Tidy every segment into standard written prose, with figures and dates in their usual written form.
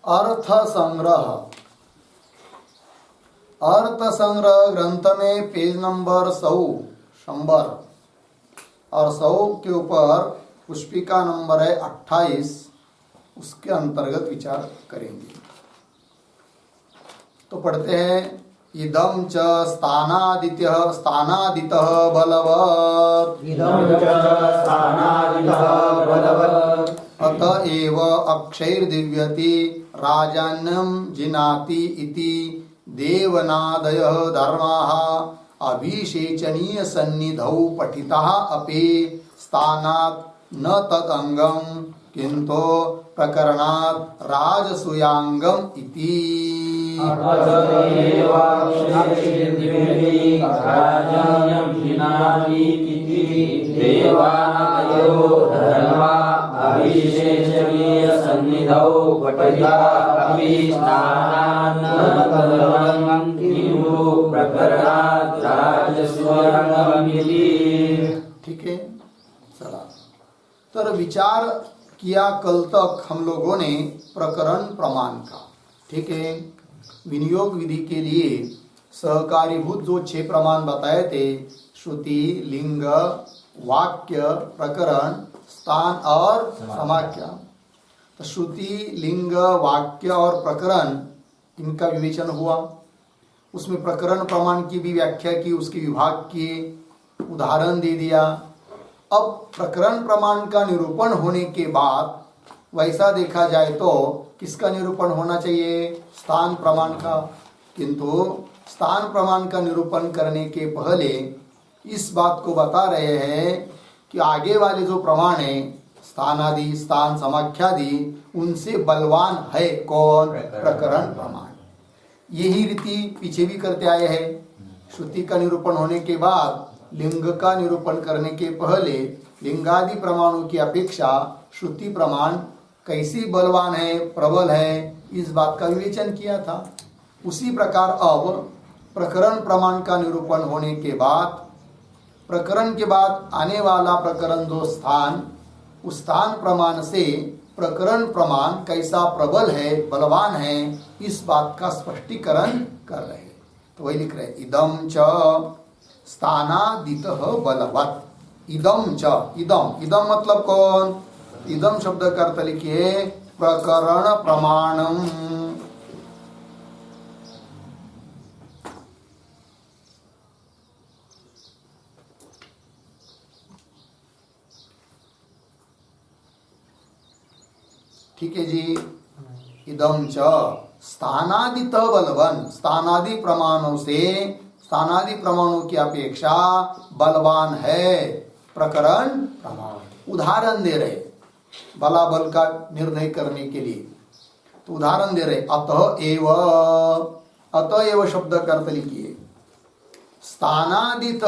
अर्थ संग्रह। अर्थ संग्रह ग्रंथ में पेज नंबर 100 और 100 के ऊपर पुष्पिका नंबर है 28, उसके अंतर्गत विचार करेंगे। तो पढ़ते हैं, इदं च स्थानादितः बलवत्, अतएव अक्षैर्दिव्यति राजान्यं जिनाति इति देवनादयः धर्माः अभिषेचनीय सन्निधौ पठिताः अपि स्थानात् न तदंगम किंतु प्रकरणात् राजसूयांगम इति। ठीक है, चला। तो विचार किया कल तक हम लोगों ने प्रकरण प्रमाण का, ठीक है। विनियोग विधि के लिए सहकारीभूत जो 6 प्रमाण बताए थे, श्रुति, लिंग, वाक्य, प्रकरण, स्थान और समाख्या। तो श्रुति, लिंग, वाक्य और प्रकरण, इनका विवेचन हुआ। उसमें प्रकरण प्रमाण की भी व्याख्या की, उसके विभाग किए, उदाहरण दे दिया। अब प्रकरण प्रमाण का निरूपण होने के बाद वैसा देखा जाए तो किसका निरूपण होना चाहिए? स्थान प्रमाण का। किंतु स्थान प्रमाण का निरूपण करने के पहले इस बात को बता रहे हैं कि आगे वाले जो प्रमाण है, स्थान आदि, स्थान, समाख्यादि, उनसे बलवान है कौन? प्रकरण प्रमाण। यही रीति पीछे भी करते आए हैं। श्रुति का निरूपण होने के बाद लिंग का निरूपण करने के पहले लिंगादि प्रमाणों की अपेक्षा श्रुति प्रमाण कैसी बलवान है, प्रबल है, इस बात का विवेचन किया था। उसी प्रकार अब प्रकरण प्रमाण का निरूपण होने के बाद, प्रकरण के बाद आने वाला प्रकरण जो स्थान, उस स्थान प्रमाण से प्रकरण प्रमाण कैसा प्रबल है, बलवान है, इस बात का स्पष्टीकरण कर रहे हैं। तो वही लिख रहे हैं, इदं च स्थानादितः बलवत्। इदं च, इदं मतलब कौन? इदं शब्द का अर्थ लिखिए प्रकरण प्रमाणम। ठीक है जी। इदं च स्थानादितः बलवान, स्थानादि प्रमाणों से, स्थानादि प्रमाणों की अपेक्षा बलवान है प्रकरण प्रमाण। उदाहरण दे रहे बलाबल का निर्णय करने के लिए। तो उदाहरण दे रहे, अतएव शब्द का अर्थ लिखिए स्थानादित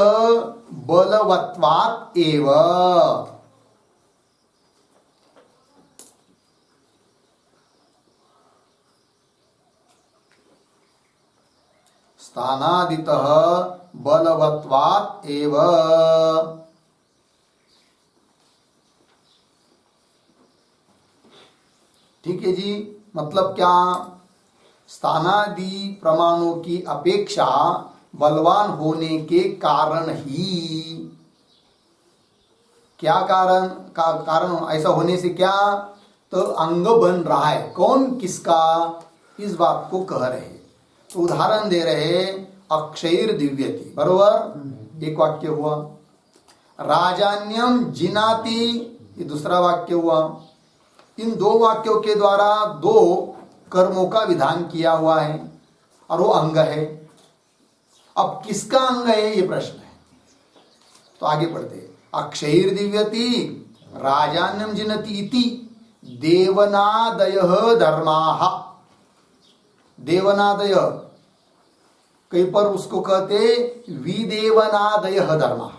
बलवत्वात् एव। स्थानादितः बलवत्वात् एव। ठीक है जी। मतलब क्या? स्थानादि प्रमाणों की अपेक्षा बलवान होने के कारण ही। क्या कारण? कारण ऐसा होने से क्या? तो अंग बन रहा है। कौन? किसका? इस बात को कह रहे हैं। तो उदाहरण दे रहे, अक्षैर दिव्यति, बरोबर, एक वाक्य हुआ। राजान्यम जिनाति, ये दूसरा वाक्य हुआ। इन दो वाक्यों के द्वारा दो कर्मों का विधान किया हुआ है और वो अंग है। अब किसका अंग है ये प्रश्न है। तो आगे बढ़ते हैं। अक्षैर दिव्यति राजान्यम जिनति इति देवनादयः धर्माः। देवनादय कहीं पर उसको कहते विदेवनादयः धर्माः।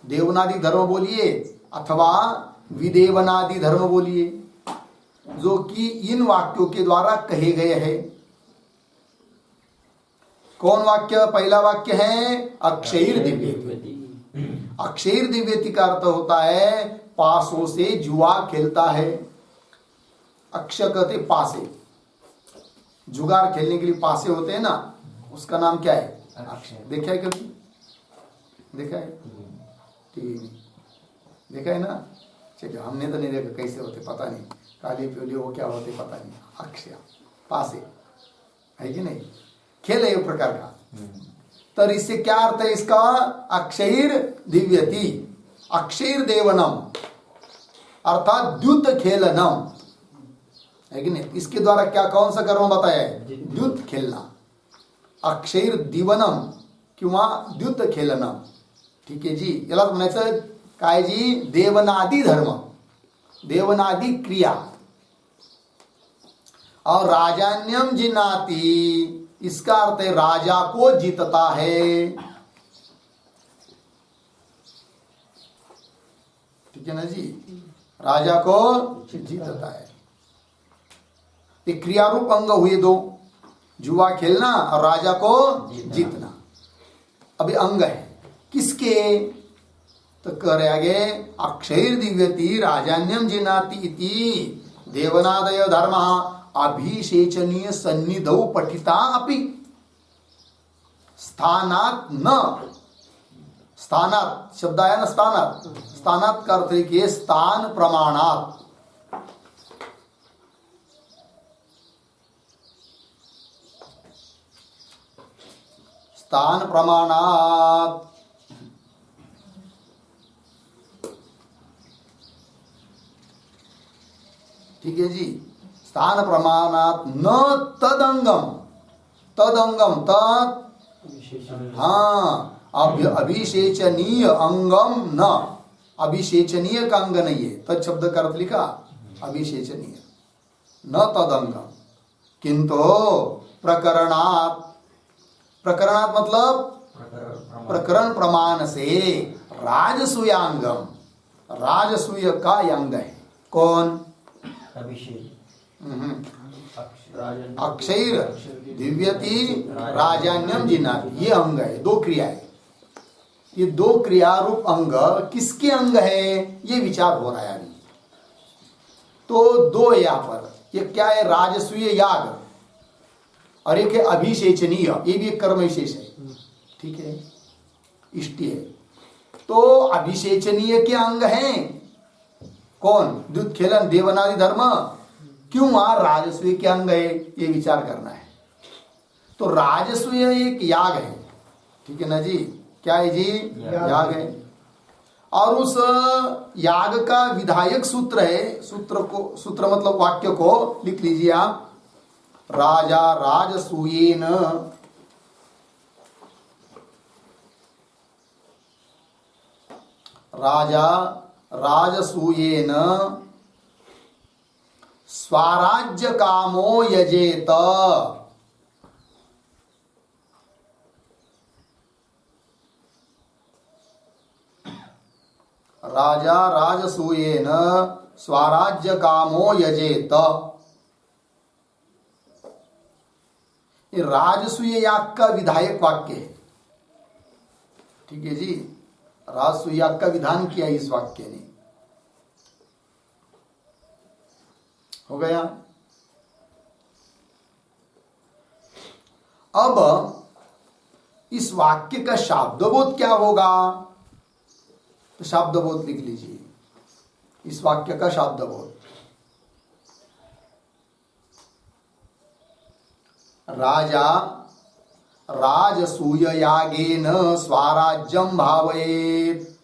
देवनादि धर्म बोलिए अथवा विदेवनादि धर्म बोलिए, जो कि इन वाक्यों के द्वारा कहे गए हैं। कौन वाक्य? पहला वाक्य है अक्षैर दिव्यति। अक्षैर दिव्यति का अर्थ होता है पासों से जुआ खेलता है। अक्ष कहते पासे, जुगार खेलने के लिए पासे होते हैं ना, उसका नाम क्या है? अक्षय। देखा है कभी? देखा है टीवी में? देखा है ना? चलिए, हमने तो नहीं देखा कैसे होते पता नहीं, काली पीली वो क्या होते पता नहीं। अक्षय पासे है कि नहीं? खेल है एक प्रकार का। तो इससे क्या अर्थ है इसका? अक्षैर दिव्यति, अक्षैर देवनम अर्थात द्युत खेलनम है कि नहीं? इसके द्वारा क्या कौन सा कर्म बताया है? द्युत खेलना। अक्षैर दिवनम किंवा द्युत खेलनम। ठीक है जी, याला म्हणायचं काय जी? देवनादि धर्म, देवनादि क्रिया। और राजान्यम जिनाति, इसका अर्थ है राजा को जीतता है। ठीक है ना जी? राजा को जीतता है। ये क्रिया रूप अंग हुए दो, जुआ खेलना और राजा को जीतना। अभी अंग है किसके? तो कह रहे आगे अक्षैर दिव्यति राजान्यम जिनाति इति देवनादय धर्म अभिषेचनीय सन्निधौ पठिता अपि स्थानात न। स्थानात शब्द आया ना, स्थानात। स्थानात का अर्थ है स्थान प्रमाणात। स्थान प्रमाणात ठीक है जी। स्थान प्रमाणात न तदंगम, तदंगम तद हाँ अभिषेचनीय अंगम न। अभिषेचनीय का अंग नहीं है, तद शब्द का अर्थ लिखा अभिषेचनीय, न तदंगम किंतु प्रकरणात। प्रकरणात मतलब प्रकरण प्रमाण से राजसूयांगम, राजसूय का अंग है। कौन? अक्षैर दिव्यति राजान्यम जिनाति, ये अंग है। दो क्रिया है, ये दो क्रिया रूप अंग किसके अंग है ये विचार हो रहा है अभी। तो दो है यहां पर। ये क्या है? राजसूय याग और एक है अभिषेचनीय, ये भी एक कर्म विशेष है। ठीक है, इष्टि है। तो अभिषेचनीय के अंग हैं कौन? द्युत खेलन देवनादि धर्म। क्यों? वहां राजसूय के अंग है, ये विचार करना है। तो राजसूय एक याग है। ठीक है ना जी? क्या है जी? याग है। और उस याग का विधायक सूत्र है। सूत्र को, सूत्र मतलब वाक्य को लिख लीजिए आप। राजा राजसूयेन राजा राजसूयेन स्वराज्य कामो यजेत। राजा राजसूयेन स्वराज्य कामो यजेत। ये राजसूय याग का विधायक वाक्य है। ठीक है जी? राजसूय याग का विधान किया इस वाक्य ने। हो गया। अब इस वाक्य का शाब्दबोध क्या होगा? तो शाब्दबोध लिख लीजिए। इस वाक्य का शाब्दबोध, राजा राजसूय यागेन स्वराज्यं भावयेत्।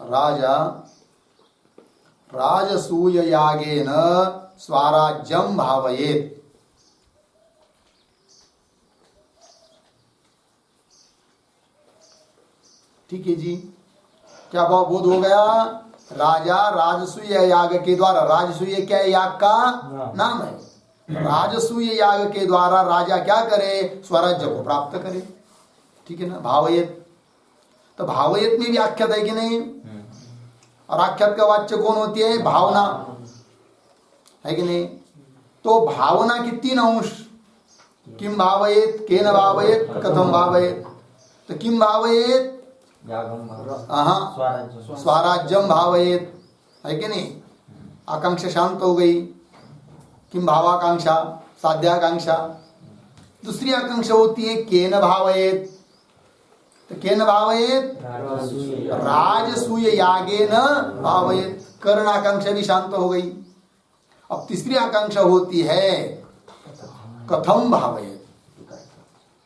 राजा राजसूय यागेन स्वराज्यम भावयेत। ठीक है जी, क्या भाव बोध हो गया? राजा राजसूय याग के द्वारा, राजसूय क्या है? याग का नाम है। राजसूय याग के द्वारा राजा क्या करे? स्वराज्य को प्राप्त करे। ठीक है ना? भावयेत, तो भावयेत में भी आख्यात है कि नहीं? और आख्यात का वाच्य कौन होती है? भावना, है कि नहीं? तो भावना की तीन अंश, किम भावयेत, केन भावयेत, कथम भावयेत। तो किम भावयेत, स्वराज्यम भावयेत, है कि नहीं? आकांक्षा शांत हो गई। किम भावाकांक्षा, साध्याकांक्षा। दूसरी आकांक्षा होती है केन भावयेत। तो केन भावयेत, राजसूय यागेन भावयेत, कर्ण आकांक्षा भी शांत हो गई। अब तीसरी आकांक्षा होती है कथम भावयेत।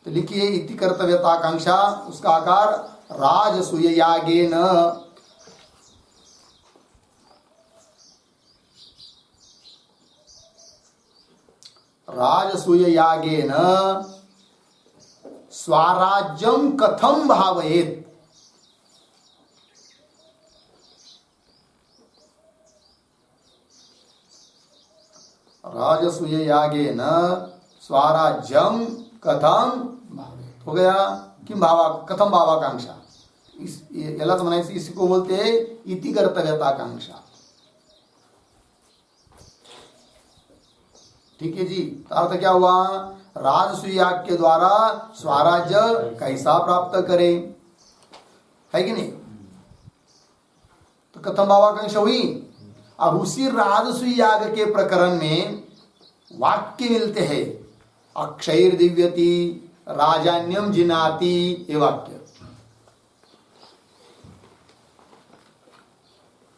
तो लिखिए इति कर्तव्यता आकांक्षा, उसका आकार राजसूय यागेन। राजसूय यागेन स्वराज्यम कथम भावयेत। राजसूय यागेन स्वराज्यम कथम भावयेत। हो गया? किम भावा, कथम भावाकांक्षा, यालाच म्हणायचं, इसी को बोलते हैं इति कर्तव्यताकांक्षा। ठीक है जी, तो अर्थ क्या हुआ? राजसूय याग के द्वारा स्वराज्य कैसा प्राप्त करे, है कि नहीं? तो कथम भावाकांक्षा हुई। और उसी राजसूय याग के प्रकरण में वाक्य मिलते हैं, अक्षैर दिव्यति राजान्यम जिनाति, ये वाक्य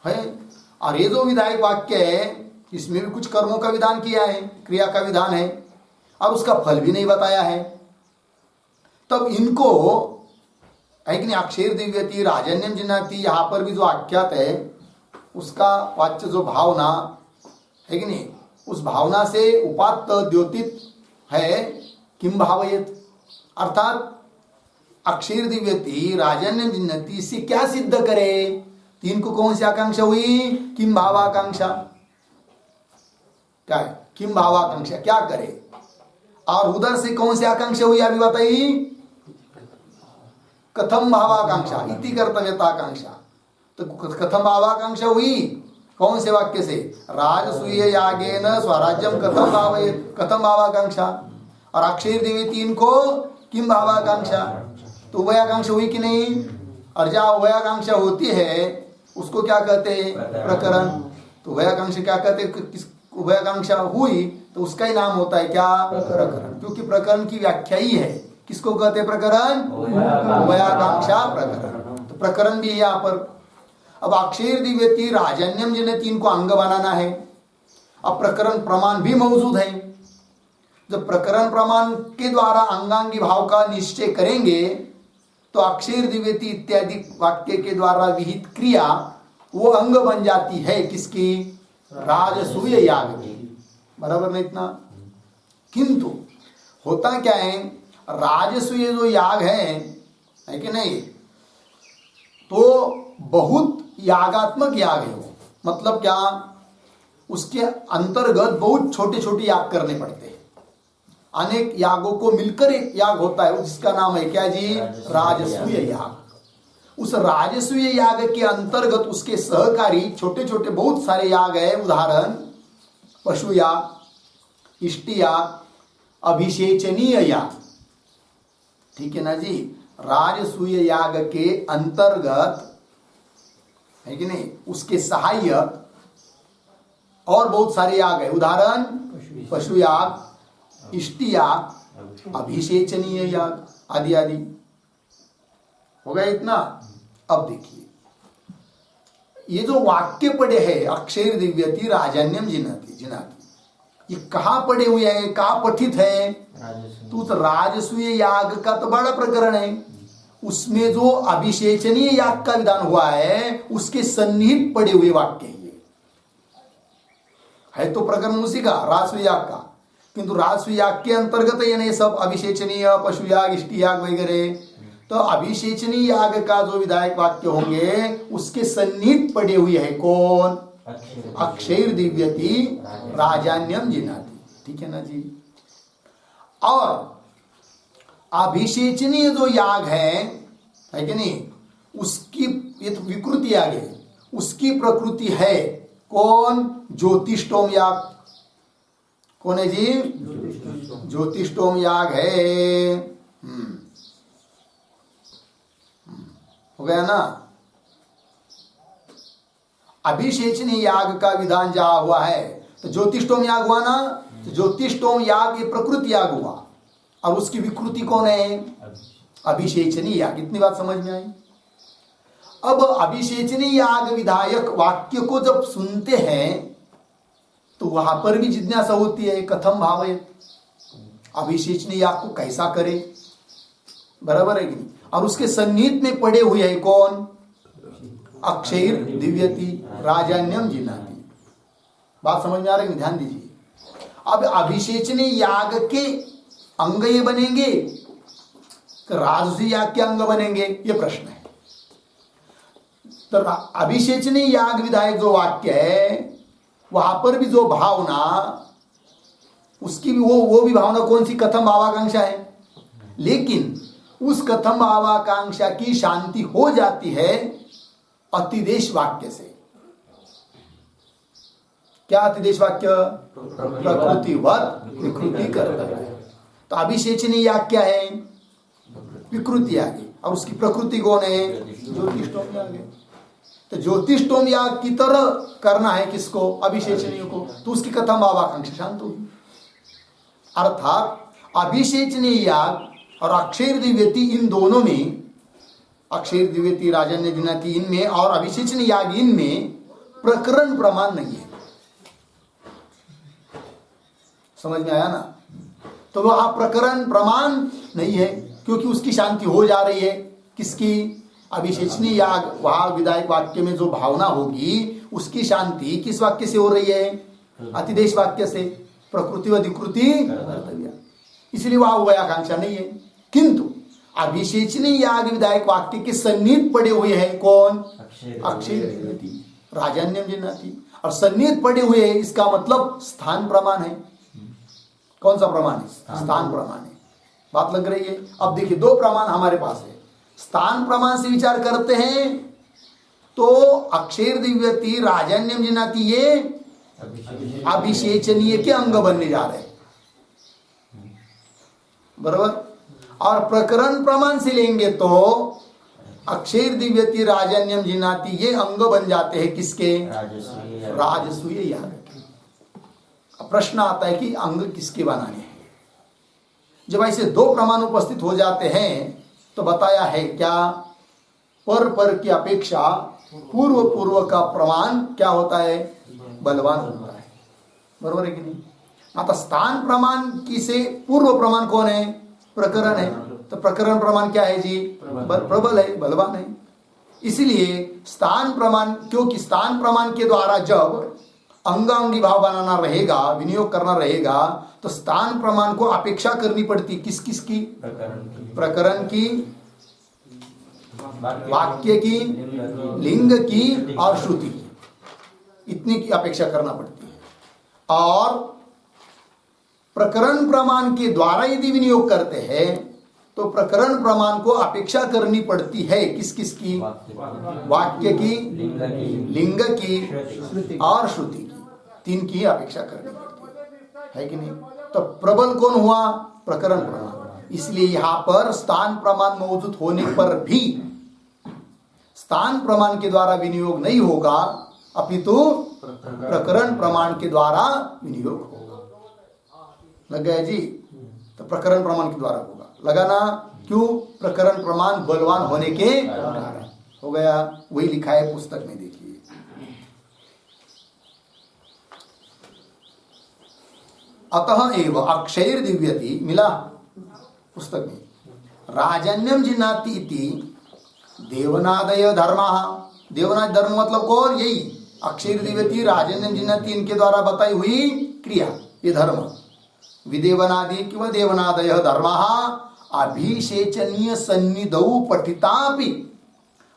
है। और ये जो विधायक वाक्य है, इसमें भी कुछ कर्मों का विधान किया है, क्रिया का विधान है, और उसका फल भी नहीं बताया है। तब इनको, है कि नहीं, अक्षर दिव्यति राजन्यम जिनाति, यहां पर भी जो आख्यात है उसका वाच्य जो भावना है कि नहीं, उस भावना से उपात्त द्योतित है किम भावयेत। अर्थात अक्षर दिव्यति राजन्यम जिन्नति से क्या सिद्ध करे? तीन को कौन सी आकांक्षा हुई? किम भावाकांक्षा। क्या है? किम भावाकांक्षा, क्या करे? और उधर से कौन सी आकांक्षा हुई अभी बताइए? कथम भावाकांक्षा, इति कर्तव्यताकांक्षा। तो कथम भावाकांक्षा हुई कौन से वाक्य से? राजसूय यागेन स्वराज्यम कथम भावयेत, कथम भावाकांक्षा। और अक्षर दिव्य तीन को किम भावाकांक्षा। तो उभयाकांक्षा हुई कि नहीं? और जहाँ उभयाकांक्षा होती है उसको क्या कहते हैं? प्रकरण। तो उभयाकांक्षा क्या कहते हैं? किस उभयाकांक्षा हुई तो उसका ही नाम होता है क्या? प्रकरण। क्योंकि प्रकरण की व्याख्या ही है, किसको कहते हैं? प्रकरण, उभयाकांक्षा प्रकरण। तो प्रकरण भी है यहाँ पर। अब अक्षर दिव्यति राजन्यम जिन्हें तीन को अंग बनाना है। अब प्रकरण प्रमाण भी मौजूद है। जब प्रकरण प्रमाण के द्वारा अंगांगी भाव का निश्चय करेंगे तो अक्षर दिव्यति इत्यादि वाक्य के द्वारा विहित क्रिया वो अंग बन जाती है किसकी? राजसूय याग की। बराबर नहीं इतना? किंतु होता क्या है, राजसूय जो याग है कि नहीं, तो बहुत यागात्मक याग है वो। मतलब क्या? उसके अंतर्गत बहुत छोटे छोटे याग करने पड़ते हैं। अनेक यागों को मिलकर एक याग होता है जिसका नाम है क्या जी? राजसूय याग। उस राजसूय याग के अंतर्गत उसके सहकारी छोटे छोटे बहुत सारे याग है। उदाहरण पशु याग, इष्टि याग, अभिषेचनीय याग। ठीक है ना जी? राजसूय याग के अंतर्गत, है कि नहीं, उसके सहायक और बहुत सारे याग है। उदाहरण पशु याग, इष्टि याग, अभिषेचनीय याग आदि आदि। हो गया इतना? अब देखिए ये जो वाक्य पड़े हैं, अक्षर दिव्यति राजन्यम जिनाति, ये कहाँ पड़े हुए हैं, कहाँ पठित है? तो राजसूय याग का तो बड़ा प्रकरण है, उसमें जो अभिषेचनीय याग का विधान हुआ है उसके सन्निहित पड़े हुए वाक्य है तो प्रकरण उसी का राजस्व याग का, किंतु राजस्व याग के अंतर्गत ये सब अभिषेचनीय पशु याग इष्टि याग वगैरह, तो अभिषेचनीय याग का जो विधायक वाक्य होंगे उसके सन्निहित पड़े हुए है कौन? अक्षैर दिव्यति राजान्यम जिनाति, ठीक है ना जी। और अभिषेचनीय जो याग है कि नहीं, उसकी विकृति याग है, उसकी प्रकृति है कौन? ज्योतिष्टोम याग। कौन है जी? ज्योतिष्टोम याग है। हो गया ना। अभिषेचनीय याग का विधान जहां हुआ है तो ज्योतिष्टोम याग हुआ ना, तो ज्योतिष्टोम याग ये प्रकृति याग हुआ और उसकी विकृति कौन है? अभिषेचनीय याग। इतनी बात समझ में आई। अब अभिषेचनीय याग विधायक वाक्य को जब सुनते हैं तो वहां पर भी जिज्ञासा होती है, कथम भावयत, अभिषेचनीय याग को कैसा करे, बराबर है कि नहीं। और उसके सन्निहित में पड़े हुए है कौन? अक्षैर दिव्यति राजान्यम जिनाति। बात समझ में आ रही है? ध्यान दीजिए। अब अभिषेचनीय याग के अंग ये बनेंगे तो राजसी याग के अंग बनेंगे, ये प्रश्न है। तो अभिषेचनीय याग विधायक जो वाक्य है वहां पर भी जो भावना, उसकी भी वो भी भावना कौन सी? कथम भावाकांक्षा है। लेकिन उस कथम भावाकांक्षा की शांति हो जाती है अतिदेश वाक्य से। क्या अतिदेश वाक्य? प्रकृतिवत विकृति कर्तव्य। तो अभिषेचनीय याग क्या है? विकृति याग है। और उसकी प्रकृति कौन है? ज्योतिष्टोम याग है। तो ज्योतिष्टोम याग की तरह करना है किसको? अभिषेचनीय को। तो उसकी कथम भावाकांक्षा शांत होगी। अर्थात अभिषेचनीय याग और अक्षैर दिव्यति, इन दोनों में, अक्षैर दिव्यति राजन्य जिनाति इनमें और अभिषेचनीय याग इनमें प्रकरण प्रमाण नहीं है। समझ में आया ना। तो वहां प्रकरण प्रमाण नहीं है क्योंकि उसकी शांति हो जा रही है। किसकी? अभिषेचनीय याग, वहां विधायक वाक्य में जो भावना होगी उसकी शांति किस वाक्य से हो रही है? अतिदेश वाक्य से। प्रकृति व विकृति कर्तव्य, इसलिए वहां उभयाकांक्षा नहीं है। किंतु अभिषेचनीय याग विधायक वाक्य के सन्निहित पड़े हुए हैं कौन? अक्षैर दिव्यति राजान्यम जिनाति। और सन्निहित पड़े हुए हैं इसका मतलब स्थान प्रमाण है। कौन सा प्रमाण है? स्थान प्रमाण है। बात लग रही है। अब देखिए, दो प्रमाण हमारे पास है। स्थान प्रमाण से विचार करते हैं तो अक्षैर दिव्यति राजान्यम जिनाति ये अभिषेचनीय के अंग बनने जा रहे हैं, बराबर। और प्रकरण प्रमाण से लेंगे तो अक्षैर दिव्यति राजान्यम जिनाति ये अंग बन जाते हैं किसके? राजसूय याग के। अब प्रश्न आता है कि अंग किसके बनाने हैं। जब ऐसे दो प्रमाण उपस्थित हो जाते हैं तो बताया है क्या? पर की अपेक्षा पूर्व का प्रमाण क्या होता है? बलवान होता है, बरोबर है कि नहीं। आता स्थान प्रमाण की से पूर्व प्रमाण कौन है? प्रकरण है। तो प्रकरण प्रमाण क्या है जी? प्रबल है, बलवान है। इसलिए स्थान प्रमाण, क्योंकि स्थान प्रमाण के द्वारा जब अंगांगी भाव बनाना रहेगा, विनियोग करना रहेगा, तो स्थान प्रमाण को अपेक्षा करनी पड़ती किस किस की? प्रकरण की, वाक्य की, लिंग की और श्रुति की, इतनी की अपेक्षा करना पड़ती है। और प्रकरण प्रमाण के द्वारा यदि विनियोग करते हैं तो प्रकरण प्रमाण को अपेक्षा करनी पड़ती है किस किस की? वाक्य की, लिंग की और श्रुति की, तीन की अपेक्षा करनी पड़ती है कि नहीं। तो प्रबल कौन हुआ? प्रकरण प्रमाण। इसलिए यहां पर स्थान प्रमाण मौजूद होने पर भी स्थान प्रमाण के द्वारा विनियोग नहीं होगा, अपितु प्रकरण प्रमाण के द्वारा विनियोग होगा। लग गया जी। तो प्रकरण प्रमाण के द्वारा होगा, लगा ना। क्यों? प्रकरण प्रमाण बलवान होने के कारण हो गया। वही लिखा है पुस्तक में, देखिए। अतः एव अक्षैर दिव्यति, मिला पुस्तक में, राजन्यम जिन्नाति इति देवनादय धर्मः। देवनाद धर्म मतलब कौन? यही अक्षय दिव्यति राजन्यम जिन्नाति, इनके द्वारा बताई हुई क्रिया, ये धर्म। विदेवनादि किंवा देवनादय धर्मः अभिषेचनीय सन्निधौ पठितापि,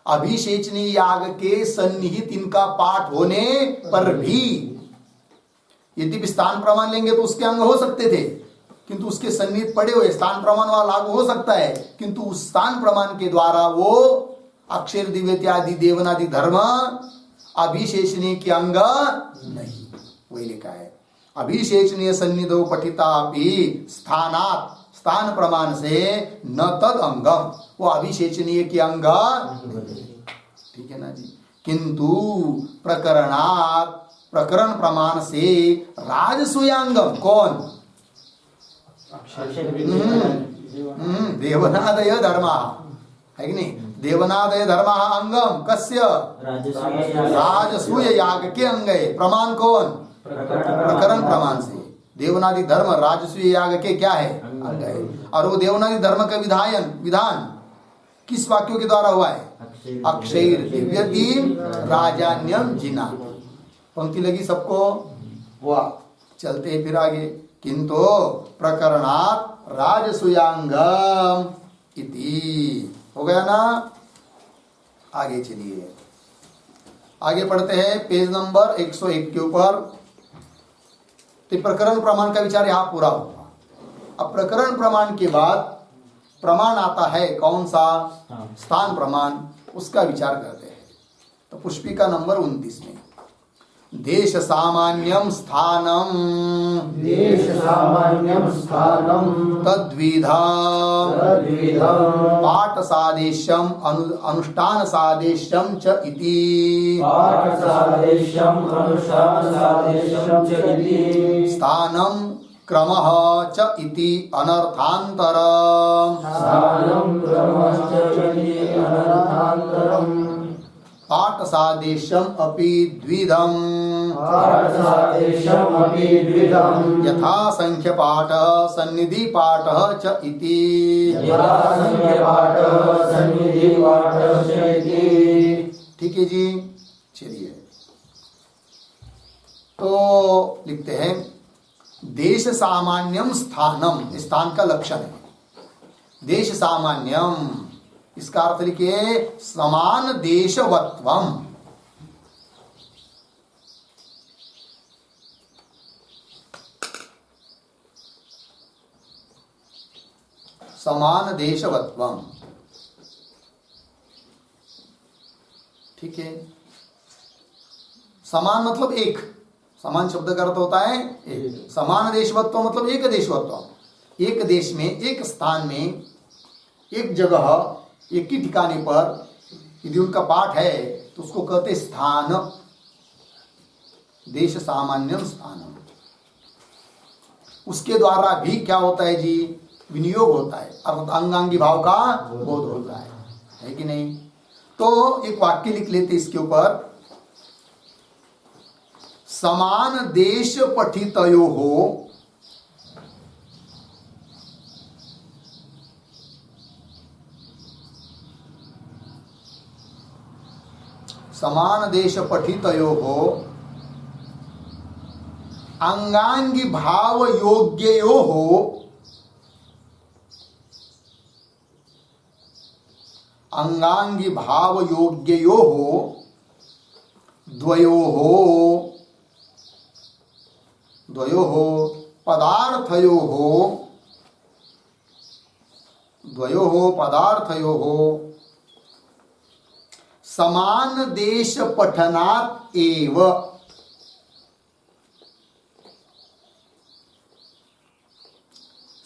अभिषेचनीय याग के सन्निहित इनका पाठ होने पर भी, यदि स्थान प्रमाण लेंगे तो उसके अंग हो सकते थे, किंतु उसके सन्निहित पड़े हुए स्थान प्रमाण वाला लागू हो सकता है, किंतु उस स्थान प्रमाण के द्वारा वो अक्षर दिव्यति आदि देवनादि धर्म अभिषेचनीय के अंग नहीं, वही लिखा है। अभिषेचनीय सन्निधौ पठितापि स्थानात्, स्थान प्रमाण से न तद अंगम, वो अभिषेचनीय के अंग, ठीक है ना जी। किंतु प्रकरणात्, प्रकरण प्रमाण से राजसूयांगम, कौन? देवनादय धर्म है कि नहीं? देवनादय धर्म अंगम कस्य? राजसूय याग के अंग है। प्रमाण कौन? प्रकरण प्रमाण से। देवनादि धर्म राजसूय याग के क्या है? अंग है। और वो देवनादि धर्म का विधान किस वाक्यों के द्वारा हुआ है? अक्षैर दिव्यति राजान्यम जिनाति। पंक्ति लगी सबको? वाह, चलते हैं फिर आगे। किंतु प्रकरणात् राजसूयांगम इति, हो गया ना? आगे चलिए, आगे पढ़ते हैं पेज नंबर 101 के ऊपर। तो प्रकरण प्रमाण का विचार यहाँ पूरा हुआ। अब प्रकरण प्रमाण के बाद प्रमाण आता है कौन सा? स्थान प्रमाण, उसका विचार करते हैं। तो पुष्पिका नंबर 29 में देश सामान्यम स्थानम, देश सामान्यम स्थानम तद्विधा पाठ सादेश्यम अनुष्ठान सादेश्यम च इति, पाठ सादेश्यम अनुष्ठान सादेश्यम च इति, स्थानम क्रमः च इति अनर्थान्तरम्, स्थानम क्रमः च इति अनर्थान्तरम्, पाठ सादेश्यम अपि द्विधम्, पाठ सादेश्यम अपि द्विधम्, यथा संख्य पाठः सन्निधि पाठः च इति, यथा संख्य पाठः सन्निधि पाठः च इति। ठीक है जी। चलिए, तो लिखते हैं देश सामान्यम स्थानम, स्थान का लक्षण है। देश सामान्यम, इसका अर्थ लिखिए समान देशवत्वम। समान देशवत्वम, ठीक है। समान मतलब एक, समान शब्द का अर्थ होता है एक। समान देशवत्व मतलब एक देशवत्व, एक देश में, एक स्थान में, एक जगह, एक ही ठिकाने पर यदि उनका पाठ है तो उसको कहते स्थान। देश सामान्यम स्थानम, उसके द्वारा भी क्या होता है जी? विनियोग होता है, अर्थात अंगांगी भाव का बोध होता है कि नहीं? तो एक वाक्य लिख लेते इसके ऊपर, समान देश पठितयोः समान देश पठितयोः अंगांगी भाव योग्ययोः अंगांगी भाव योग्ययोः द्वयोः पदार्थयोः समान देश पठनात् एव,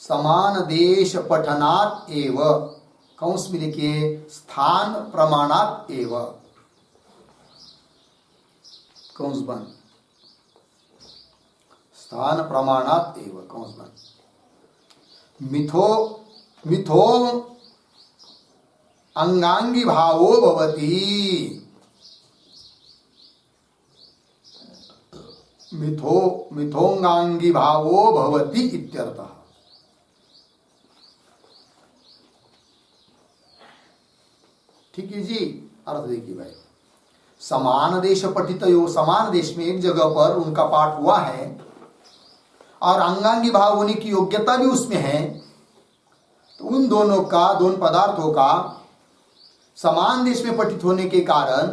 समान देश पठनात् एव, कंस में लिखिए स्थान प्रमाणात् एव, कंस बंद, स्थान प्रमाणात् एव, कंस बंद। मिथो अंगांगी भावो भवति, मिथोंगांगी भावो भवति इत्यर्थः। ठीक है जी। अर्थ देखिए भाई, समान देश पठितयो, समान देश में एक जगह पर उनका पाठ हुआ है और अंगांगी भाव होने की योग्यता भी उसमें है, तो उन दोनों का, दोनों पदार्थों का समान देश में पठित होने के कारण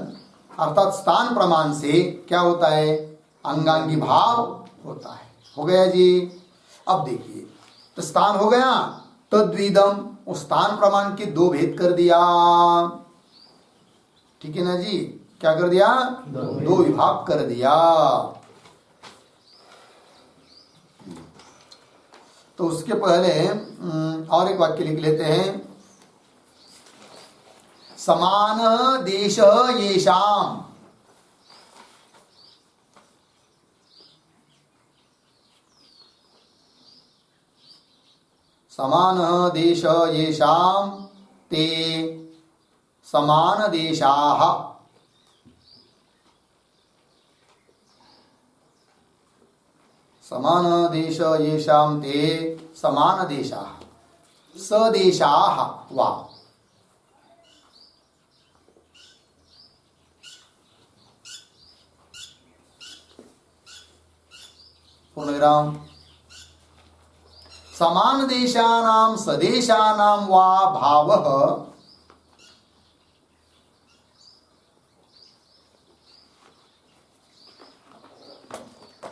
अर्थात स्थान प्रमाण से क्या होता है, अंगांगी भाव होता है। हो गया जी। अब देखिए, तो स्थान हो गया, तद्विदम, उस स्थान प्रमाण के दो भेद कर दिया, ठीक है ना जी। क्या कर दिया, दो विभाग कर दिया। तो उसके पहले और एक वाक्य लिख लेते हैं, समान देश येषाम, समान देश येषाम ते समान देशाः, समान देश येषाम ते समान देशाः, सदेशाः वा, पूर्णविराम, समान देशानां सदेशानां वा भावः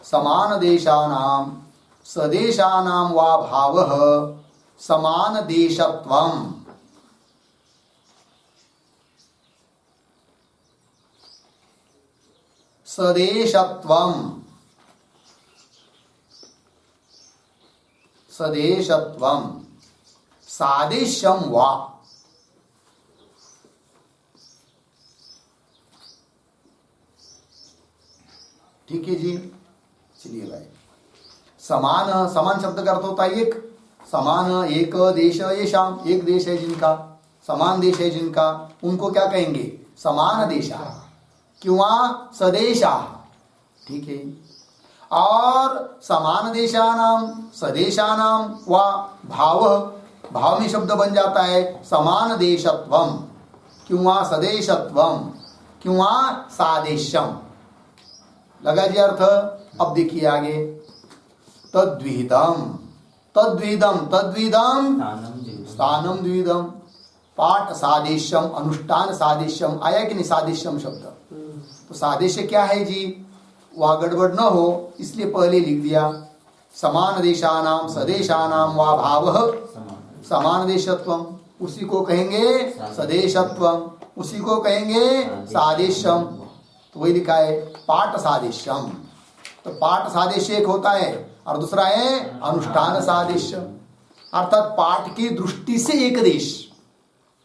समान देशानां सदेशानां वा भावः समान देशत्वम्, सदेशत्वम्, सदेशत्वम्, सादेश्यम वा, ठीक है जी। चलिए भाई, समान, समान शब्द का अर्थ होता है एक, समान, एक देश येषाम, एक देश है जिनका, समान देश है जिनका, उनको क्या कहेंगे, समान देशा किंवा सदेशा, ठीक है। और समान देशानाम सदेशानाम वा भाव, भाव में शब्द बन जाता है समान देशत्वम किंवा सदेशत्वम किंवा सादेश्यम, लगा जी अर्थ। अब देखिए आगे, तद्विदम, तद्विदम, तद्विदम स्थानम द्विदम, पाठ सादेश्यम, अनुष्ठान सादेश्यम, आया कि नहीं सादेश्यम शब्द। तो सादेश्य क्या है जी, वह गड़बड़ न हो इसलिए पहले लिख दिया, समान देशानाम सदेशानाम वा भावः समान देशत्वम, उसी को कहेंगे सदेशत्वम, उसी को कहेंगे सादेश्यम। तो वही लिखा है पाठ सादेश्यम। तो पाठ सादेश्य एक होता है और दूसरा है अनुष्ठान सादेश्य, अर्थात पाठ की दृष्टि से एक देश।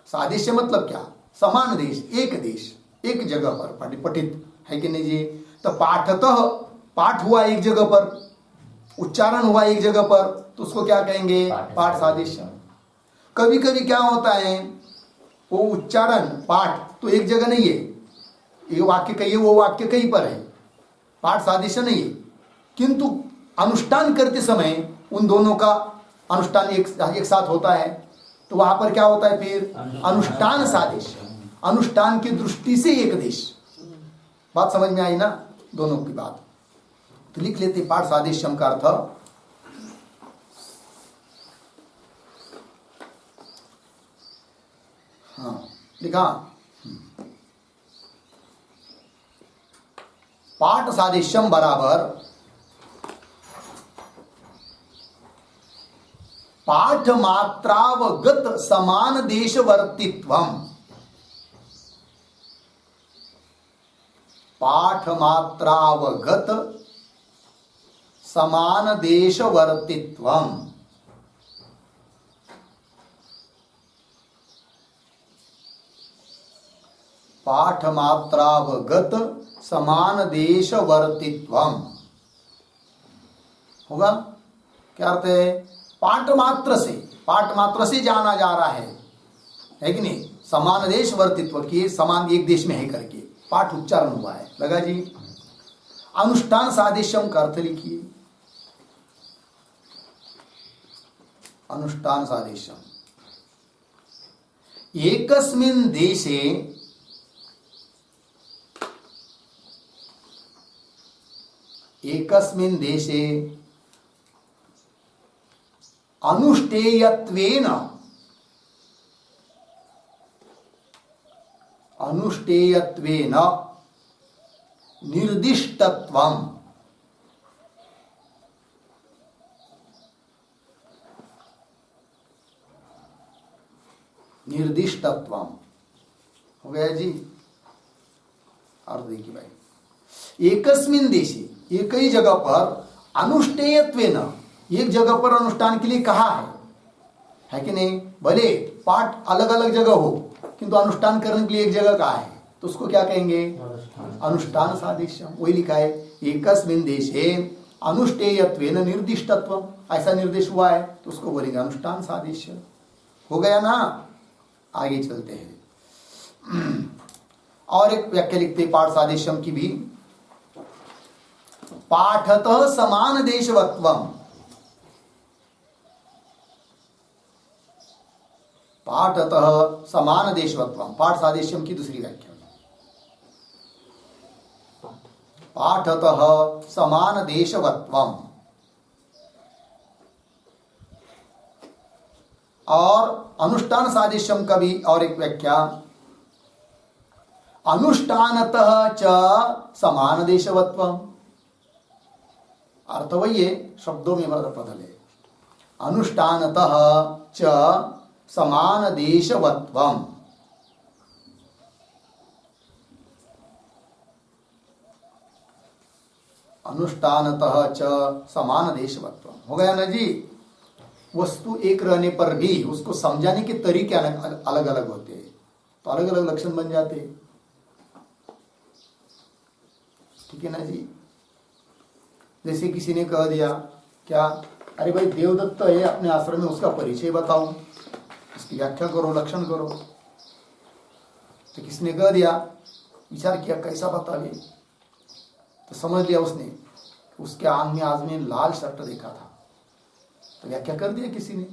सादेश्य मतलब क्या, समान देश, एक देश, एक जगह पर पठित है कि नहीं जी। तो पाठतः, पाठ हुआ एक जगह पर, उच्चारण हुआ एक जगह पर, तो उसको क्या कहेंगे, पाठ सादेश्य। कभी कभी क्या होता है, वो उच्चारण पाठ तो एक जगह नहीं है, ये वाक्य कहीं वो वाक्य कहीं पर है, पाठ सादेश्य नहीं है, किंतु अनुष्ठान करते समय उन दोनों का अनुष्ठान एक साथ होता है, तो वहां पर क्या होता है फिर अनुष्ठान सादेश्य, अनुष्ठान की दृष्टि से एक देश। बात समझ में आई ना, दोनों की बात। तो लिख लेते पाठ सादेश्यम का अर्थ, हाँ लिखा, पाठ सादेश्यम बराबर पाठ मात्रावगत समान देशवर्तित्वम, पाठ मात्रावगत समान देशवर्तित्वम, पाठ मात्रावगत समान देशवर्तित्वम होगा। क्या अर्थ है, पाठ मात्र से जाना जा रहा है कि नहीं, समान देश वर्तित्व की, समान एक देश में है करके पाठ उच्चारण हुआ है, लगा जी। अनुष्ठान सादेश्यम का अर्थ लिखिए, अनुष्ठान सादेश्यम एकस्मिन् देशे अनुष्ठेयत्वेन निर्दिष्टत्वम् हो गया जी। अर्थ देखिए भाई, एकस्मिन देशे, एक ही जगह पर, अनुष्ठेयत्वेन, एक जगह पर अनुष्ठान के लिए कहा है कि नहीं? भले पाठ अलग अलग जगह हो किंतु अनुष्ठान करने के लिए एक जगह कहा है, तो उसको क्या कहेंगे? अनुष्ठान सादृश्यम। वही लिखा है, एकस्मिन देशे अनुष्ठेयत्वेन निर्दिष्टत्वम, ऐसा निर्देश हुआ है तो उसको बोलेंगे अनुष्ठान सादृश्य। हो गया ना? आगे चलते हैं। और एक व्याख्या लिखते हैं पाठ सादृश्यम की भी, पाठतः समान देशवत्वम। पाठतः समान देशवत्वम, पाठ सादृश्यम की दूसरी व्याख्या, पाठतः समान देशवत्वम। और अनुष्ठान सादृश्यम का भी और एक व्याख्या, अनुष्ठानतः च समान देशवत्वम। अर्थ वही है, शब्दों में बदल है। अनुष्ठानतः च समान देशवत्वम। अनुष्ठानतः च समान देशवत्वम। हो गया ना जी? वस्तु एक रहने पर भी उसको समझाने के तरीके अलग अलग होते हैं, तो अलग अलग लक्षण बन जाते हैं। ठीक है ना जी? जैसे किसी ने कह दिया क्या, अरे भाई देवदत्त है अपने आश्रम में, उसका परिचय बताओ, उसकी व्याख्या करो, लक्षण करो। तो किसने कह दिया, विचार किया कैसा बतावे, तो समझ लिया उसने उसके आंग में आज में लाल शर्ट देखा था, तो व्याख्या कर दिया किसी ने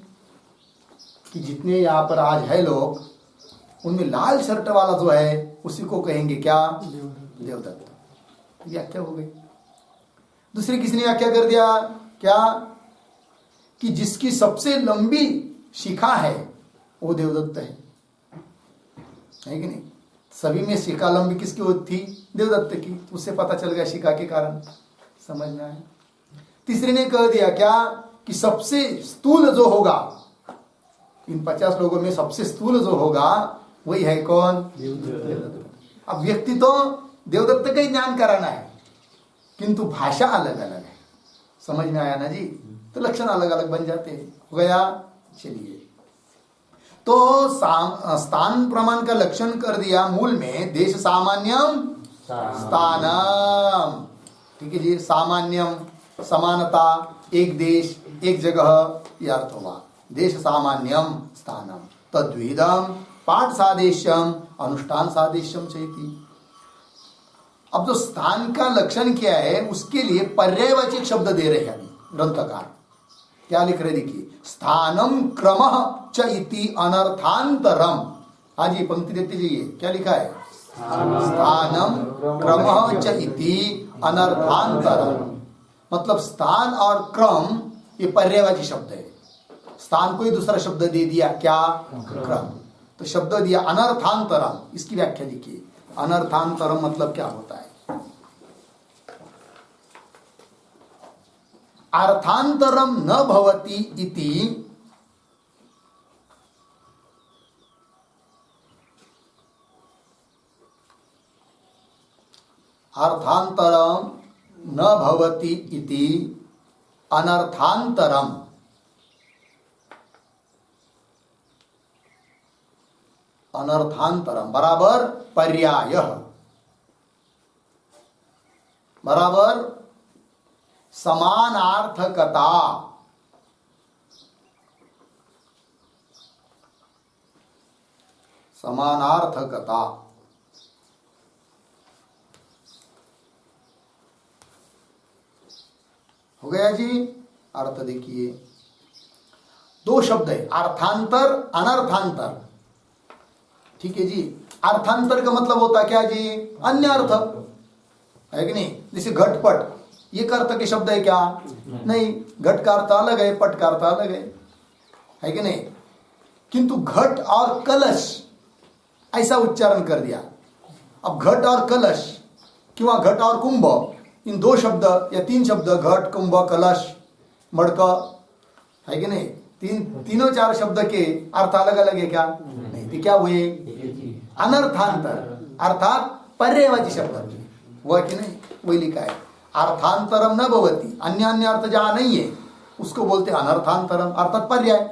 कि जितने यहाँ पर आज है लोग, उनमें लाल शर्ट वाला जो है उसी को कहेंगे क्या? देवदत्त। व्याख्या हो गई। दूसरे किसी ने व्याख्या कर दिया क्या, कि जिसकी सबसे लंबी शिखा है वो देवदत्त है कि नहीं? सभी में शिखा लंबी किसकी होती थी? देवदत्त की। उससे पता चल गया शिखा के कारण, समझ में आया। तीसरे ने कह दिया क्या, कि सबसे स्थूल जो होगा, इन 50 लोगों में सबसे स्थूल जो होगा वही है कौन? देवदत्त। अब व्यक्ति तो देवदत्त का ही ज्ञान कराना है, किंतु भाषा अलग अलग है। समझ में आया ना जी? तो लक्षण अलग अलग बन जाते हैं। हो गया? चलिए, तो स्थान प्रमाण का लक्षण कर दिया मूल में, देश सामान्यम स्थानम। ठीक है जी? सामान्यम समानता, एक देश एक जगह, यह अर्थ हुआ। देश सामान्यम स्थानम तद्विदम पाठ सादृश्यम अनुष्ठान सादृश्यम चेति। अब जो स्थान का लक्षण क्या है, उसके लिए पर्यायवाची शब्द दे रहे हैं अभी ग्रंथकार। क्या लिख रहे देखिए, स्थानम क्रमः च इति अनर्थांतरम। हाँ जी, पंक्ति देखते जाइए, क्या लिखा है? स्थानम क्रमः च इति अनर्थांतरम। मतलब स्थान और क्रम ये पर्यायवाची शब्द है। स्थान को ही दूसरा शब्द दे दिया क्या? क्रम। तो शब्द दिया अनर्थांतरम। इसकी व्याख्या देखिए, अनर्थांतरम मतलब क्या होता है? अर्थांतरम न भवति इति अर्थांतरम न भवति इति अनर्थांतरम। अनर्थांतरम बराबर पर्याय बराबर समानार्थकता। समानार्थकता हो गया जी। अर्थ देखिए, दो शब्द है, अर्थांतर अनर्थांतर। ठीक है जी। अर्थांतर का मतलब होता क्या जी? अन्य अर्थ, है कि नहीं? जैसे घटपट, ये का अर्थ के शब्द है क्या? नहीं, घट का अर्थ अलग है, पट का अर्थ अलग है कि नहीं? किंतु घट और कलश ऐसा उच्चारण कर दिया। अब घट और कलश किंवा घट और कुंभ, इन दो शब्द या तीन शब्द, घट कुंभ कलश मडका, है कि नहीं? तीनों चार शब्द के अर्थ अलग अलग है क्या? नहीं। तो क्या हुए? अनर्थांतर, अर्थात पर्यायवाची शब्द हुआ कि नहीं? वही लिखा है, अर्थांतरम न भवति, अन्य अन्य अर्थ जहां नहीं है उसको बोलते अनर्थांतरम, अर्थात पर्याय,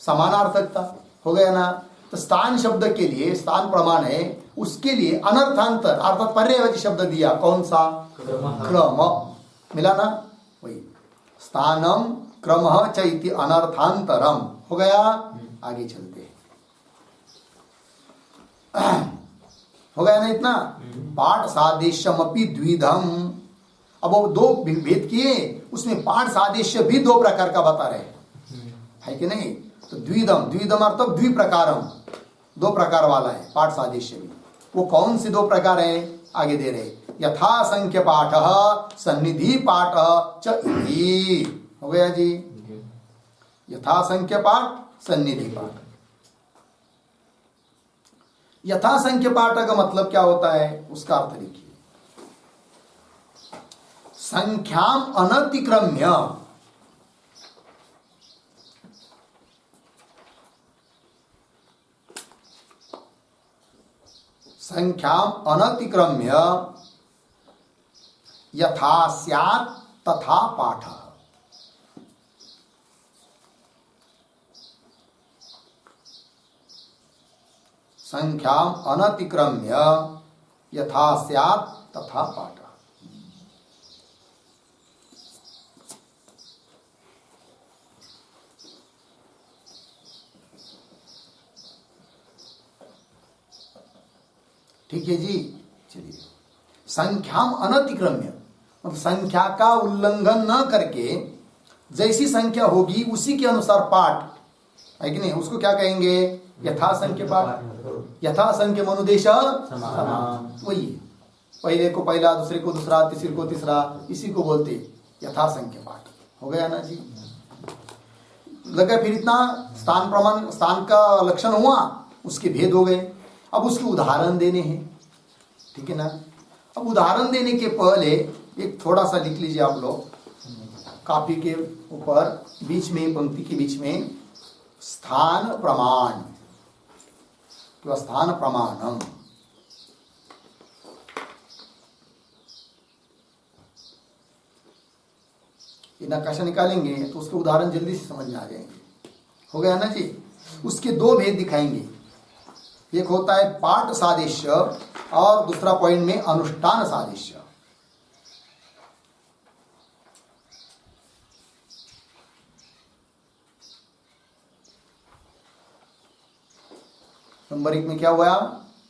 समानार्थकता। हो गया ना? तो स्थान शब्द के लिए स्थान प्रमाण है, उसके लिए अनर्थांतर अर्थात पर्यायवाची शब्द दिया। कौन सा? क्रम। मिला ना? वही स्थानम क्रमः च इति अनर्थांतरम। हो गया? आगे चलते हो गया ना इतना? पाठ सादृश्यमपि द्विधम। अब वो दो भेद किए, उसमें पाठ सादृश्य भी दो प्रकार का बता रहे है कि नहीं? तो द्विधम, द्विधम अर्थ द्विप्रकारम, दो प्रकार वाला है पाठ सादृश्य भी। वो कौन से दो प्रकार है? आगे दे रहे, यथा संख्य पाठ सन्निधि पाठ च इति। हो गया जी? यथा संख्य पाठ सन्निधि पाठ। यथा संख्य पाठ का मतलब क्या होता है? उसका अर्थ लिखिए, संख्याम अनतिक्रम्य, संख्याम अनतिक्रम्य यथा स्यात् तथा पाठ। संख्याम अनतिक्रम्य यथा स्यात् तथा पाठ। ठीक है जी। चलिए, संख्याम अनतिक्रम्य मतलब संख्या का उल्लंघन न करके जैसी संख्या होगी उसी के अनुसार पाठ, है कि नहीं? उसको क्या कहेंगे? यथा संख्य पाठ। यथा संख्य मनुदेश समान, वही पहले को पहला, दूसरे को दूसरा, तीसरे को तीसरा, इसी को बोलते यथा संख्य पाठ। हो गया ना जी? लगा फिर इतना स्थान प्रमाण, स्थान का लक्षण हुआ, उसके भेद हो गए। अब उसके उदाहरण देने हैं, ठीक है ना? अब उदाहरण देने के पहले एक थोड़ा सा लिख लीजिए आप लोग कॉपी के ऊपर, बीच में, पंक्ति के बीच में, स्थान प्रमाण तो स्थान प्रमाणम। ये नक्काशा निकालेंगे तो उसके उदाहरण जल्दी से समझ में आ जाएंगे। हो गया ना जी? उसके दो भेद दिखाएंगे, एक होता है पाठ सादृश्य और दूसरा पॉइंट में अनुष्ठान सादृश्य। नंबर 1 में क्या हुआ?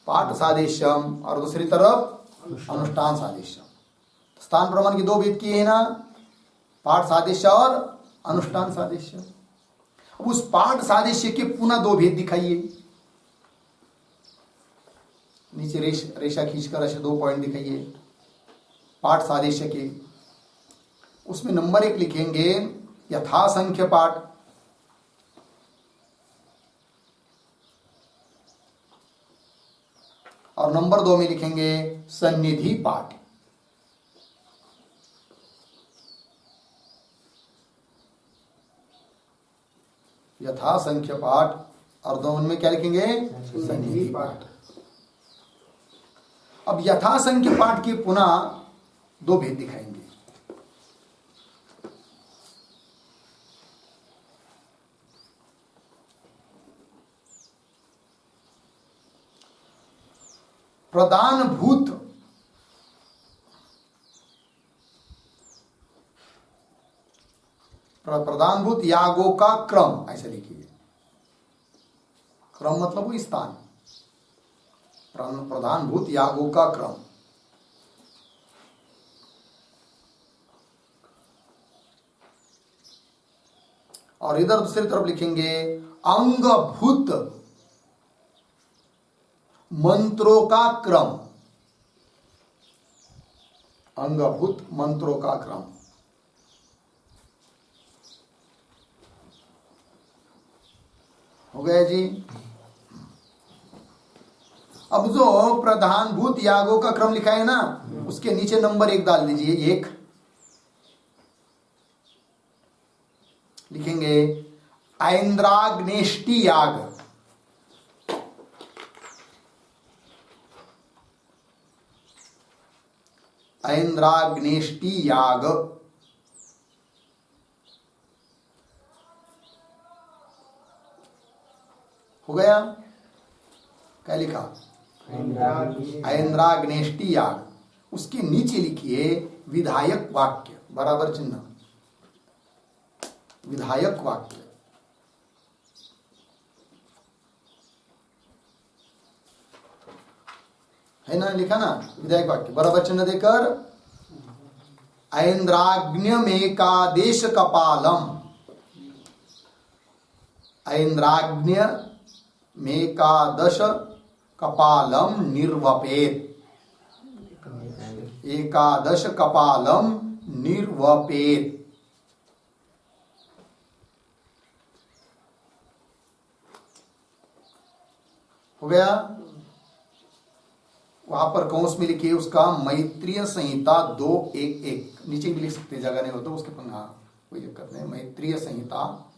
पाठ सादृश्यम, और दूसरी तरफ अनुष्ठान सादृश्यम। स्थान प्रमाण के दो भेद किए हैं ना, पाठ सादृश्य और अनुष्ठान सादृश्य। अब उस पाठ सादृश्य के पुनः दो भेद दिखाइए। नीचे रेशा खींचकर ऐसे दो पॉइंट दिखाइए पाठ सादृश्य के। उसमें नंबर 1 लिखेंगे यथा संख्य पाठ, और नंबर 2 में लिखेंगे सन्निधि पाठ। यथा संख्य पाठ और 2 में क्या लिखेंगे? सन्निधि पाठ। अब यथा संख्य पाठ के पुनः दो भेद दिखाएंगे। प्रधानभूत यागों का क्रम, ऐसे लिखिए। क्रम मतलब वो स्थान, प्रधानभूत यागों का क्रम। और इधर दूसरी तरफ लिखेंगे अंगभूत मंत्रों का क्रम, अंगभूत मंत्रों का क्रम। हो गया जी। अब जो प्रधानभूत यागों का क्रम लिखा है ना, उसके नीचे नंबर 1 डाल दीजिए। 1 लिखेंगे ऐन्द्राग्नेष्टि याग। ऐन्द्राग्नेष्टि याग। हो गया। क्या लिखा? ऐन्द्राग्नेष्टि याग। उसके नीचे लिखिए विधायक वाक्य, बराबर चिन्ह, विधायक वाक्य। है ना, लिखा ना विधायक वाक्य, बराबर चिन्ह देकर ऐन्द्राग्न्यमेकादेश कपालम, ऐन्द्राग्न्य मेकादश कपालम निर्वपेत, एकादश कपालम निर्वपेत। हो गया। वहां पर कौंस में लिखिए उसका मैत्रीय संहिता 2:1:1, नीचे भी लिख सकते, जगह नहीं हो तो उसके पर कोई दिक्कत नहीं। मैत्रीय संहिता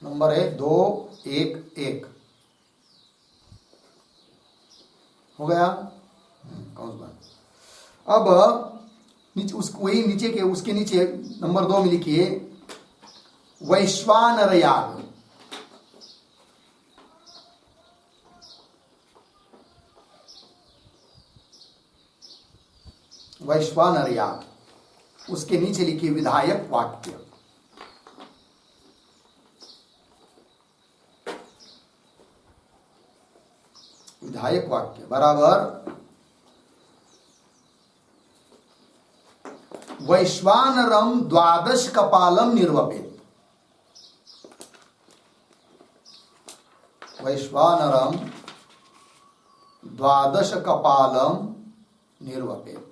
नंबर है 2:1:1। हो गया। कौन सा? अब नीचे वही नीचे के उसके नीचे नंबर 2 में लिखिए वैश्वानर याग। वैश्वानर याग। उसके नीचे लिखिए विधायक वाक्य। विधायक वाक्य बराबर वैश्वानरम द्वादश कपालम निर्वपेत। वैश्वानरम द्वादश कपालम निर्वपेत।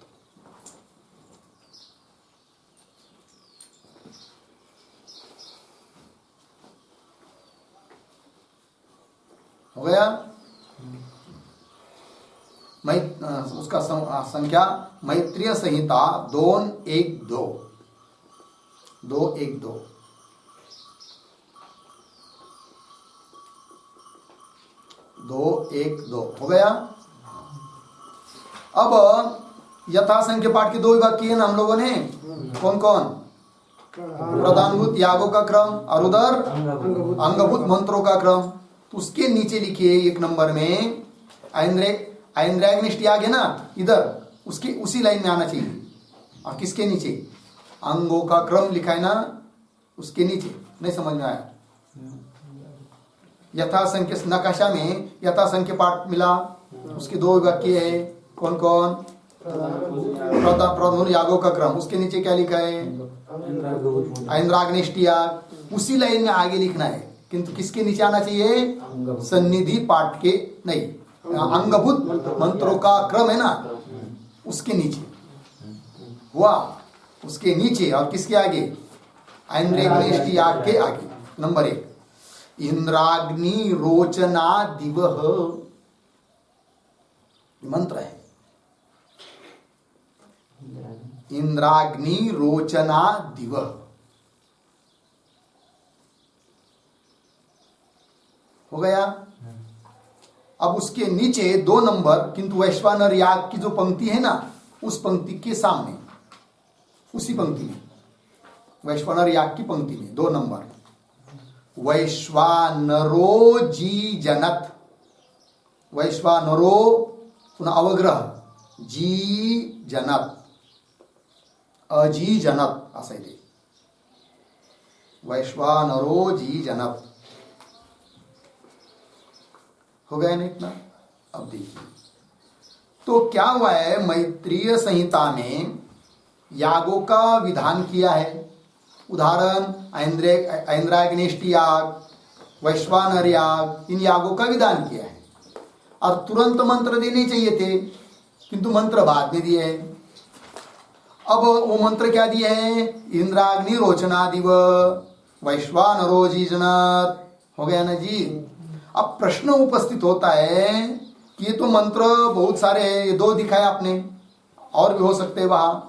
हो गया। उसका संख्या मैत्रीय संहिता 2:1:2, 2:1:2। हो गया। अब यथा संख्या पाठ के 2 विभाग किए ना हम लोगों ने। कौन कौन? प्रधानभूत यागों का क्रम और उधर अंगभूत मंत्रों का क्रम। तो उसके नीचे लिखिए 1 नंबर में ऐन्द्राग्निष्ट याग है ना, इधर उसकी उसी लाइन में आना चाहिए। और किसके नीचे? अंगों का क्रम लिखा है ना, उसके नीचे। नहीं समझ में आया? यथा संख्य नकाशा में यथा संख्य पाठ मिला, उसके 2 विभाग किए हैं। कौन कौन? प्रधान यागों का क्रम। उसके नीचे क्या लिखा है? ऐन्द्राग्निष्ट याग। उसी लाइन में आगे लिखना है, किंतु किसके नीचे आना चाहिए? सन्निधि पाठ के नहीं, अंगभूत मंत्रों का क्रम है ना, उसके नीचे हुआ। उसके नीचे और किसके आगे? ऐन्द्राग्निष्ट याग के आगे। नंबर 1 इंद्राग्नि रोचना दिवह मंत्र है। इंद्राग्नि रोचना दिवह। हो गया। अब उसके नीचे 2 नंबर, किंतु वैश्वानर याग की जो पंक्ति है ना, उस पंक्ति के सामने, उसी पंक्ति में, वैश्वानर याग की पंक्ति में 2 नंबर वैश्वानरो जी जनत। वैश्वानरो पुनः अवग्रह जी जनत, अजी जनत असं आहे ते। वैश्वानरो जी जनत। हो गया ना इतना? अब देखिए तो क्या हुआ है, मैत्रीय संहिता में यागों का विधान किया है। उदाहरण ऐन्द्राग्निष्ट याग, वैश्वानर याग, इन यागों का विधान किया है। और तुरंत मंत्र देने चाहिए थे, किंतु मंत्र बाद में दिए हैं। अब वो मंत्र क्या दिए हैं? इंद्राग्नि रोचनादिव वैश्वानरो जीजनात्। हो गया ना जी। अब प्रश्न उपस्थित होता है कि ये तो मंत्र बहुत सारे हैं, ये 2 दिखाया आपने, और भी हो सकते हैं, वहां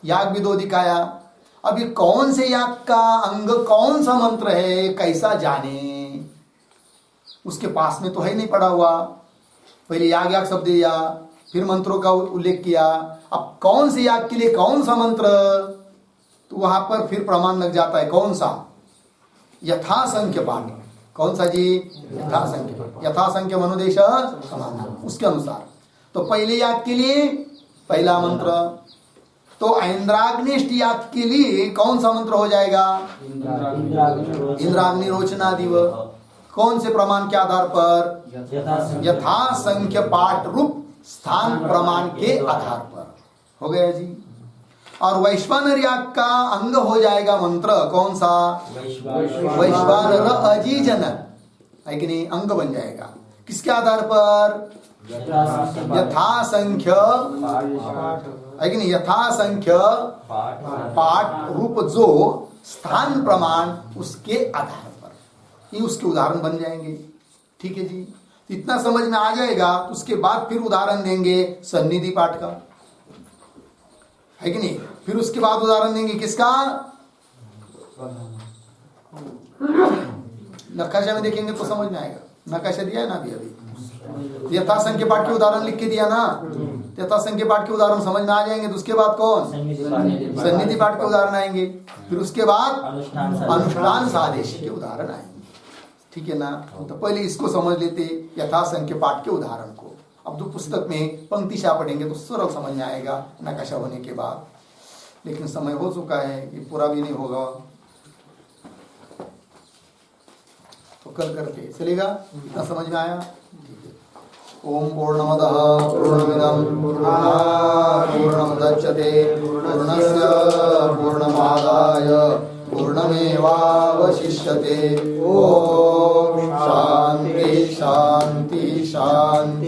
याग भी 2 दिखाया। अब ये कौन से याग का अंग कौन सा मंत्र है, कैसा जाने? उसके पास में तो है नहीं पड़ा हुआ। पहले याग याग शब्द दिया, फिर मंत्रों का उल्लेख किया। अब कौन से याग के लिए कौन सा मंत्र, तो वहां पर फिर प्रमाण लग जाता है। कौन सा? यथासंख्य पाठ। कौन सा जी? यथासंख्य पाठ। यथासंख्य मनुदेश समान, उसके अनुसार। तो पहले याग के लिए पहला मंत्र, तो इंद्राग्निष्ट याग के लिए कौन सा मंत्र हो जाएगा? इंद्राग्नि रोचनादिव। कौन से प्रमाण के आधार पर? यथासंख्य पाठ रूप स्थान प्रमाण के आधार पर। हो गया जी। और वैश्वानर याग का अंग हो जाएगा मंत्र कौन सा? वैश्वानर अजीजन, है कि नहीं? अंग बन जाएगा। किसके आधार पर? यथासंख्य, है कि नहीं? यथासंख्य पाठ रूप जो स्थान प्रमाण, उसके आधार पर ये उसके उदाहरण बन जाएंगे। ठीक है जी। इतना समझ में आ जाएगा, तो उसके बाद फिर उदाहरण देंगे सन्निधि पाठ का, है कि नहीं? फिर उसके बाद उदाहरण देंगे किसका? नकाशा में देखेंगे तो समझ में आएगा। नकाशा दिया है ना अभी? यथासंख्य पाठ के उदाहरण लिख के दिया ना, यथासंख्य पाठ के उदाहरण समझ में आ जाएंगे। तो उसके बाद कौन? सन्निधि पाठ के उदाहरण आएंगे। फिर उसके बाद अनुष्ठान सादेश के उदाहरण आएंगे। ठीक है ना? तो पहले इसको समझ लेते, यथासंख्य पाठ के उदाहरण को। अब जो पुस्तक में पंक्तिशा पढ़ेंगे तो सरल समझ में आएगा नकाशा होने के बाद। लेकिन समय हो चुका है, ये पूरा भी नहीं होगा, तो कल करके चलेगा। इतना समझ में आया? ठीक है। ओम पूर्णमदः पूर्णमिदं पूर्णात् पूर्णमुदच्यते पूर्णस्य पूर्णमादाय पूर्णमेवावशिष्यते। ओम शांति शांति शांति।